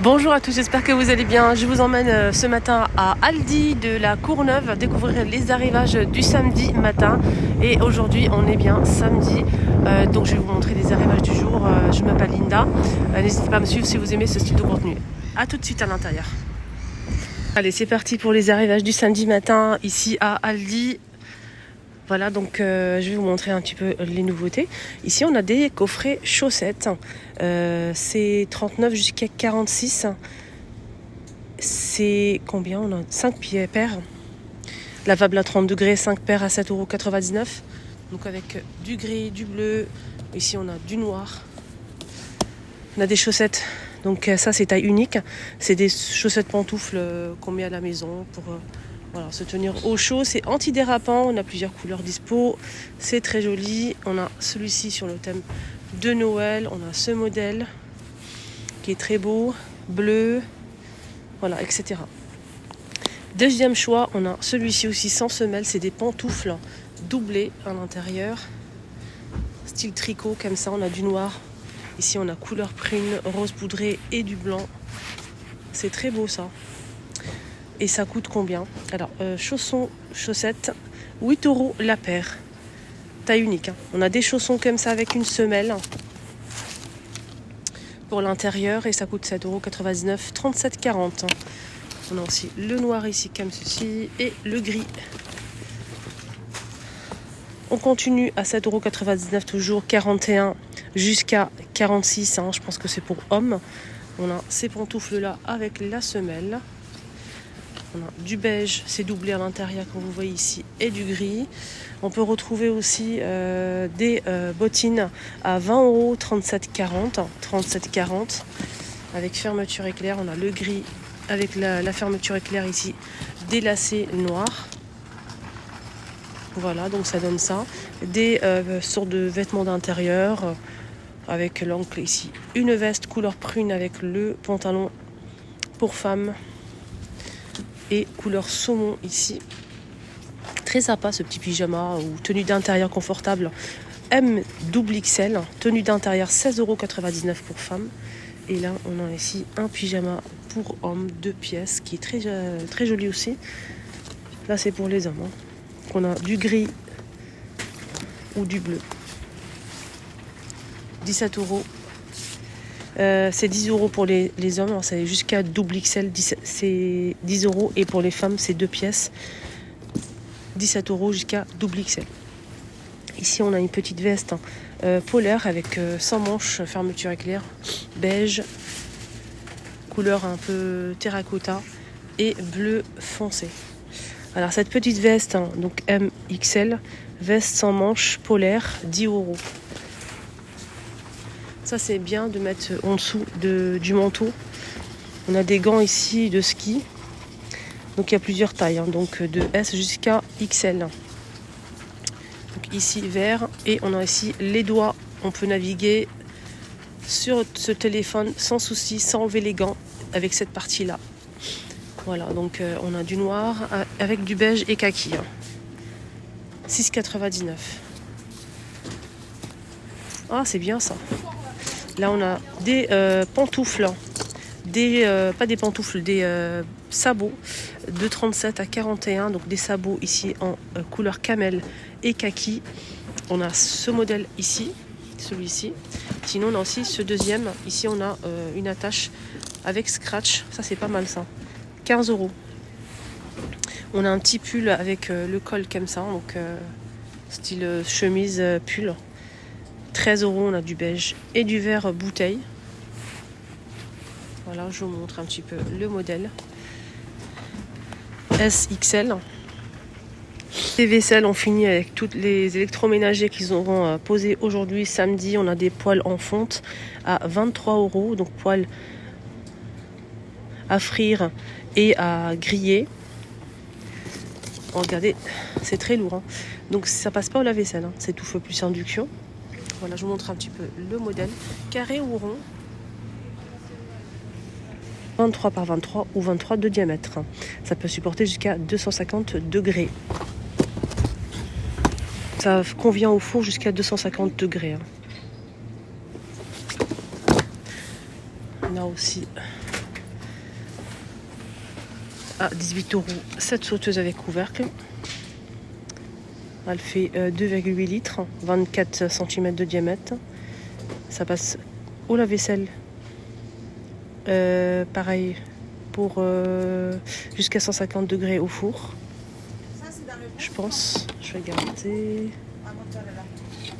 Bonjour à tous, j'espère que vous allez bien. Je vous emmène ce matin à Aldi de la Courneuve découvrir les arrivages du samedi matin. Et aujourd'hui on est bien samedi, donc je vais vous montrer les arrivages du jour. Je m'appelle Linda, n'hésitez pas à me suivre si vous aimez ce style de contenu. A tout de suite à l'intérieur. Allez, c'est parti pour les arrivages du samedi matin ici à Aldi. Voilà, donc je vais vous montrer un petit peu les nouveautés. Ici, on a des coffrets chaussettes. C'est 39 jusqu'à 46. C'est combien? On a 5 paires. Lavable à 30 degrés, 5 paires à 7,99 €. Donc avec du gris, du bleu. Ici, on a du noir. On a des chaussettes. Donc ça, c'est taille unique. C'est des chaussettes pantoufles qu'on met à la maison pour... Voilà, se tenir au chaud, c'est antidérapant, on a plusieurs couleurs dispo, c'est très joli. On a celui-ci sur le thème de Noël, on a ce modèle qui est très beau, bleu, voilà, etc. Deuxième choix, on a celui-ci aussi sans semelle, c'est des pantoufles doublées à l'intérieur, style tricot comme ça, on a du noir. Ici on a couleur prune, rose poudré et du blanc, c'est très beau ça. Et ça coûte combien? Alors, chaussettes, 8 € la paire. Taille unique. On a des chaussons comme ça avec une semelle pour l'intérieur et ça coûte 7,99 €, 37,40 €. On a aussi le noir ici comme ceci et le gris. On continue à 7,99 € toujours, 41 jusqu'à 46 €. Je pense que c'est pour hommes. On a ces pantoufles là avec la semelle. On a du beige, c'est doublé à l'intérieur comme vous voyez ici, et du gris. On peut retrouver aussi des bottines à 20 €, 37,40 €, avec fermeture éclair. On a le gris avec la fermeture éclair ici, des lacets noirs. Voilà, donc ça donne ça. Des sortes de vêtements d'intérieur avec l'oncle ici. Une veste couleur prune avec le pantalon pour femmes. Et couleur saumon ici. Très sympa ce petit pyjama ou tenue d'intérieur confortable. M double XL, tenue d'intérieur 16,99 € pour femmes. Et là on a ici un pyjama pour hommes, 2 pièces, qui est très joli aussi. Là c'est pour les hommes. On a du gris ou du bleu. 17 €. C'est 10 € pour les hommes, alors c'est jusqu'à double XL, c'est 10 € et pour les femmes c'est 2 pièces, 17 € jusqu'à double XL. Ici on a une petite veste polaire avec sans manches, fermeture éclair, beige, couleur un peu terracotta et bleu foncé. Alors cette petite veste, donc MXL, veste sans manches polaire, 10 €. Ça c'est bien de mettre en dessous du manteau. On a des gants ici de ski. Donc il y a plusieurs tailles, donc de S jusqu'à XL. Donc ici vert et on a ici les doigts. On peut naviguer sur ce téléphone sans souci, sans enlever les gants avec cette partie-là. Voilà, donc on a du noir avec du beige et kaki. 6,99 €. Ah c'est bien ça. Là, on a des pantoufles, pas des pantoufles, des sabots de 37 à 41. Donc des sabots ici en couleur camel et kaki. On a ce modèle ici, celui-ci. Sinon, on a aussi ce deuxième. Ici, on a une attache avec scratch. Ça, c'est pas mal ça. 15 €. On a un petit pull avec le col comme ça, donc style chemise pull. 13 €, on a du beige et du vert bouteille. Voilà, je vous montre un petit peu le modèle. SXL. Les vaisselles, on finit avec toutes les électroménagers qu'ils auront posés aujourd'hui, samedi. On a des poêles en fonte à 23 €, donc poêles à frire et à griller. Oh, regardez, c'est très lourd. Donc ça passe pas au lave-vaisselle, c'est tout feu plus induction. Voilà, je vous montre un petit peu le modèle. Carré ou rond? 23 par 23 ou 23 de diamètre. Ça peut supporter jusqu'à 250 degrés. Ça convient au four jusqu'à 250 degrés. On a aussi à 18 € cette sauteuse avec couvercle. Elle fait 2,8 litres, 24 cm de diamètre. Ça passe au lave-vaisselle. Pareil pour jusqu'à 150 degrés au four. Je pense, je vais regarder.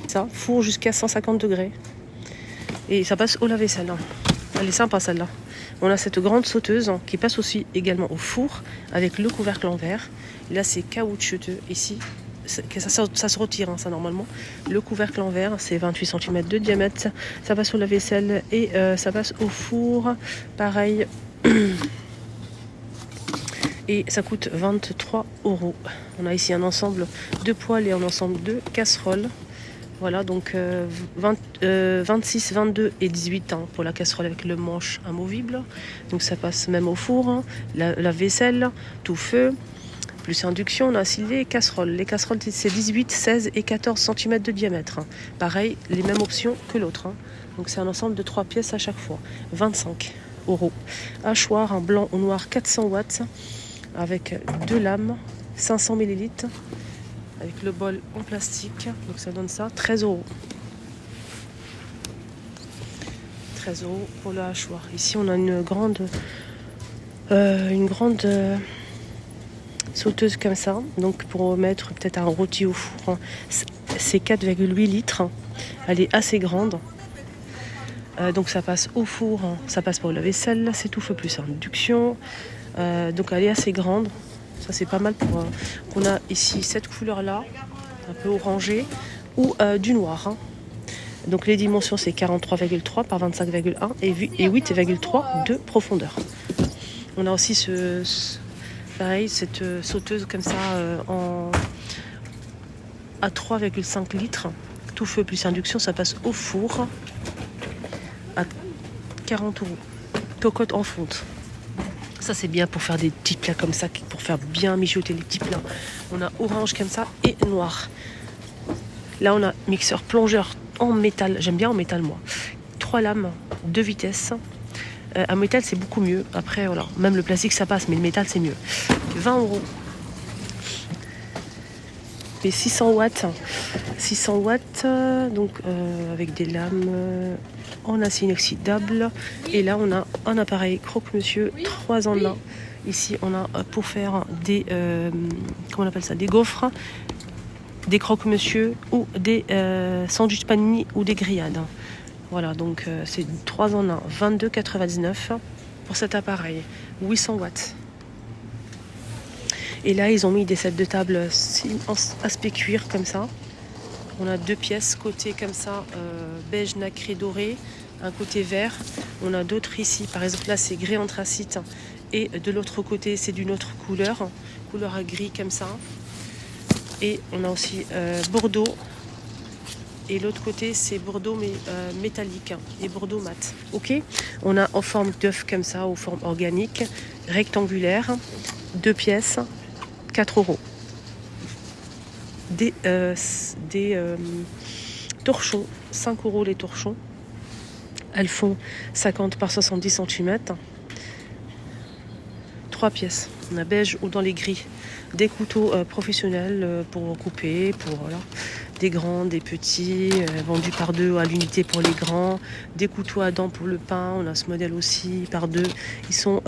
Ça, four jusqu'à 150 degrés. Et ça passe au lave-vaisselle. Elle est sympa celle-là. On a cette grande sauteuse qui passe aussi également au four avec le couvercle en verre. Là c'est caoutchouteux ici. Ça se retire ça normalement. Le couvercle en verre, c'est 28 cm de diamètre. Ça passe au lave-vaisselle et ça passe au four. Pareil. Et ça coûte 23 €. On a ici un ensemble de poêles et un ensemble de casseroles. Voilà, donc 26, 22 et 18 pour la casserole avec le manche amovible. Donc ça passe même au four. La vaisselle, tout feu. Plus induction, on a aussi les casseroles. Les casseroles, c'est 18, 16 et 14 cm de diamètre. Pareil, les mêmes options que l'autre. Donc c'est un ensemble de 3 pièces à chaque fois. 25 €. Hachoir en blanc ou noir 400 watts avec 2 lames, 500 ml. Avec le bol en plastique. Donc ça donne ça, 13 €. 13 € pour le hachoir. Ici, on a une grande sauteuse comme ça. Donc pour mettre peut-être un rôti au four, c'est 4,8 litres. Elle est assez grande. Donc ça passe au four, ça passe pour la vaisselle, c'est tout feu plus induction. Donc elle est assez grande. Ça c'est pas mal pour qu'on a ici cette couleur là, un peu orangée ou du noir. Donc les dimensions c'est 43,3 par 25,1 et 8,3 de profondeur. On a aussi pareil cette sauteuse comme ça à 3,5 litres, tout feu plus induction, ça passe au four à 40 €. Cocotte en fonte. Ça c'est bien pour faire des petits plats comme ça, pour faire bien mijoter les petits plats. On a orange comme ça et noir. Là on a mixeur plongeur en métal. J'aime bien en métal moi. 3 lames, 2 vitesses. En métal c'est beaucoup mieux. Après voilà, même le plastique ça passe, mais le métal c'est mieux. 20 €. Et 600 watts. 600 watts, donc avec des lames en acier inoxydable. Et là on a un appareil croque-monsieur 3 en 1. Ici on a pour faire des comment on appelle ça, des gaufres, des croque-monsieur ou des sandwich panini ou des grillades. Voilà, donc c'est 3 en 1, 22,99 pour cet appareil, 800 watts. Et là ils ont mis des sets de table aspect cuir comme ça. On a 2 pièces, côté comme ça, beige nacré doré, un côté vert. On a d'autres ici, par exemple là c'est gris anthracite et de l'autre côté c'est d'une autre couleur gris comme ça. Et on a aussi bordeaux. Et l'autre côté c'est bordeaux mais métallique et bordeaux mat. Ok. On a en forme d'œuf comme ça, aux formes organiques, rectangulaire, 2 pièces, 4 €. Des torchons, 5 € les torchons. Elles font 50 par 70 cm. 3 pièces. On a beige ou dans les gris. Des couteaux professionnels pour couper, pour voilà. Des grands, des petits, vendus par 2 à l'unité pour les grands. Des couteaux à dents pour le pain. On a ce modèle aussi par 2. Ils sont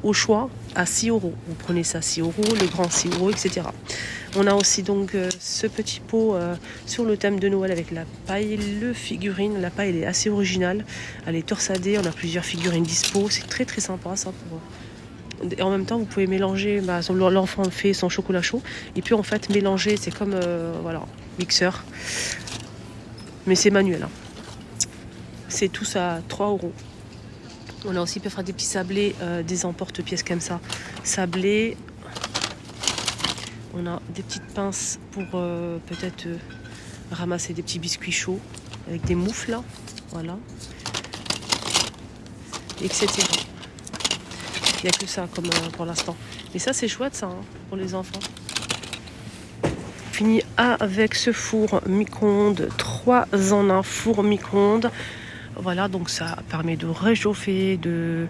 au choix à 6 €. Vous prenez ça 6 €, le grand 6 €, etc. On a aussi donc ce petit pot sur le thème de Noël avec la paille, le figurine. La paille elle est assez originale. Elle est torsadée. On a plusieurs figurines dispo. C'est très très sympa ça pour. Et en même temps, vous pouvez mélanger, l'enfant fait son chocolat chaud, et puis en fait mélanger, c'est comme voilà, mixeur, mais c'est manuel. C'est tous à 3 €. On a aussi peut faire des petits sablés, des emporte-pièces comme ça, sablés. On a des petites pinces pour peut-être ramasser des petits biscuits chauds avec des moufles, voilà, etc. Il n'y a que ça comme pour l'instant. Mais ça c'est chouette ça pour les enfants. Fini avec ce four micro-ondes, 3 en 1 four micro-ondes. Voilà, donc ça permet de réchauffer, de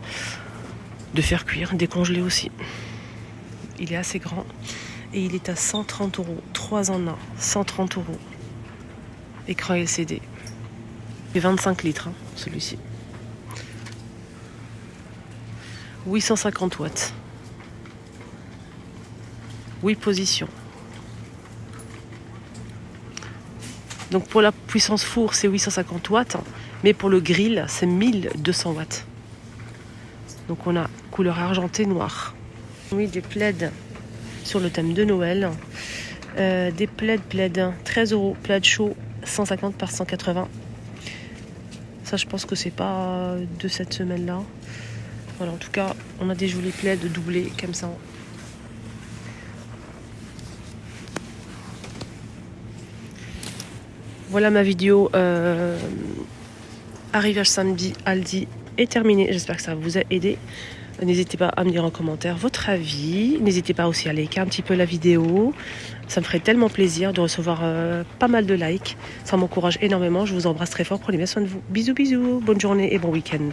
faire cuire, décongeler aussi. il est assez grand. Et il est à 130 €. 3 en 1, 130 €. Écran LCD. Et 25 litres, hein, celui-ci. 850 watts. 8 positions. Donc pour la puissance four, c'est 850 watts. Mais pour le grill, c'est 1200 watts. Donc on a couleur argentée noire. Oui, des plaids sur le thème de Noël. Des plaids, 13 €. Plaid chaud, 150 par 180. Ça, je pense que c'est pas de cette semaine-là. Voilà, en tout cas, on a des jolis plaids doublés comme ça. Voilà ma vidéo arrivage samedi Aldi est terminée. J'espère que ça vous a aidé. N'hésitez pas à me dire en commentaire votre avis. N'hésitez pas aussi à liker un petit peu la vidéo. Ça me ferait tellement plaisir de recevoir pas mal de likes. Ça m'encourage énormément. Je vous embrasse très fort. Prenez bien soin de vous. Bisous, bisous. Bonne journée et bon week-end.